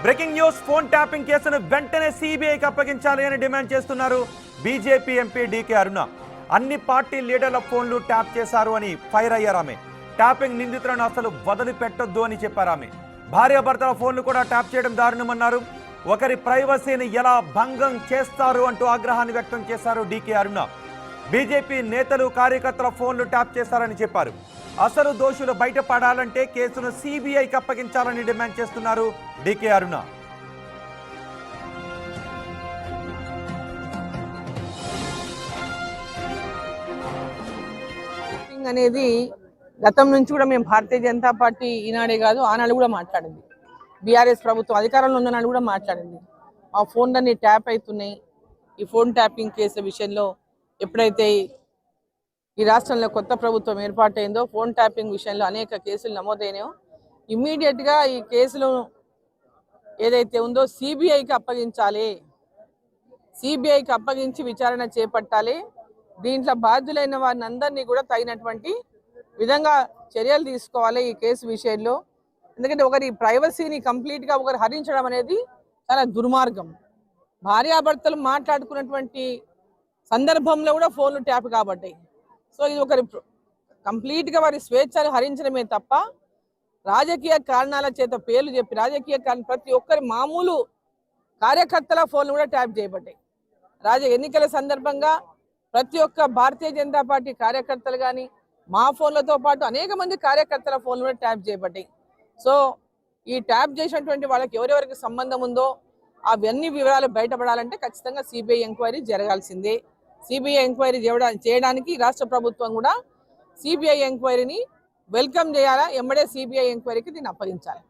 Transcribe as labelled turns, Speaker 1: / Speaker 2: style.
Speaker 1: Breaking news phone tapping కేసును వెంటనే సిబిఐకి అప్పగించాలి అని డిమాండ్ చేస్తున్నారు బీజేపీ ఎంపీ డీకే అరుణ. అన్ని పార్టీ లీడర్ల ఫోన్లు ట్యాప్ చేశారు అని ఫైర్ అయ్యారు ఆమె. ట్యాపింగ్ నిందితులను అసలు వదిలిపెట్టొద్దు అని చెప్పారు ఆమె. భార్యాభర్తల ఫోన్లు కూడా ట్యాప్ చేయడం దారుణమన్నారు. ఒకరి ప్రైవసీని ఎలా భంగం చేస్తారు అంటూ ఆగ్రహాన్ని వ్యక్తం చేశారు డీకే అరుణ. బీజేపీ నేతలు కార్యకర్తల ఫోన్లు ట్యాప్ చేశారని చెప్పారు. అసలు దోషులు బయటపడాలంటే కేసును సిబిఐకి అప్పగించాలని డిమాండ్ చేస్తున్నారు డీకే అరుణ.
Speaker 2: అనేది గతం నుంచి కూడా మేము భారతీయ జనతా పార్టీ ఈనాడే కాదు ఆనాడు కూడా మాట్లాడింది. బీఆర్ఎస్ ప్రభుత్వం అధికారంలో ఉన్ననాడు కూడా మాట్లాడింది. మా ఫోన్లన్నీ ట్యాప్ అవుతున్నాయి. ఈ ఫోన్ ట్యాపింగ్ కేసు విషయంలో ఎప్పుడైతే ఈ రాష్ట్రంలో కొత్త ప్రభుత్వం ఏర్పాటైందో ఫోన్ ట్యాపింగ్ విషయంలో అనేక కేసులు నమోదైనాయో ఇమ్మీడియట్గా ఈ కేసులు ఏదైతే ఉందో సిబిఐకి అప్పగించాలి. సిబిఐకి అప్పగించి విచారణ చేపట్టాలి. దీంట్లో బాధ్యులైన వారిని అందరినీ కూడా తగినటువంటి విధంగా చర్యలు తీసుకోవాలి ఈ కేసు విషయంలో. ఎందుకంటే ఒకరి ప్రైవసీని కంప్లీట్గా ఒకరు హరించడం అనేది చాలా దుర్మార్గం. భార్యాభర్తలు మాట్లాడుకున్నటువంటి సందర్భంలో కూడా ఫోన్లు ట్యాప్ కాబట్టాయి. సో ఇది ఒకరి కంప్లీట్గా వారి స్వేచ్ఛను హరించడమే తప్ప రాజకీయ కారణాల చేత పేర్లు చెప్పి రాజకీయ ప్రతి ఒక్కరి మామూలు కార్యకర్తల ఫోన్లు కూడా ట్యాప్ చేయబడ్డాయి. ఎన్నికల సందర్భంగా ప్రతి ఒక్క భారతీయ జనతా పార్టీ కార్యకర్తలు కానీ మా ఫోన్లతో పాటు అనేక మంది కార్యకర్తల ఫోన్లు కూడా ట్యాప్ చేయబడ్డాయి. సో ఈ ట్యాప్ చేసినటువంటి వాళ్ళకి ఎవరెవరికి సంబంధం ఉందో అవన్నీ వివరాలు బయటపడాలంటే ఖచ్చితంగా సిబిఐ ఎంక్వైరీ జరగాల్సిందే. సిబిఐ ఎంక్వైరీ చేయడానికి రాష్ట్ర ప్రభుత్వం కూడా సిబిఐ ఎంక్వైరీని వెల్కమ్ చేయాలా, ఎంబడే సిబిఐ ఎంక్వైరీకి దీన్ని అప్పగించాలి.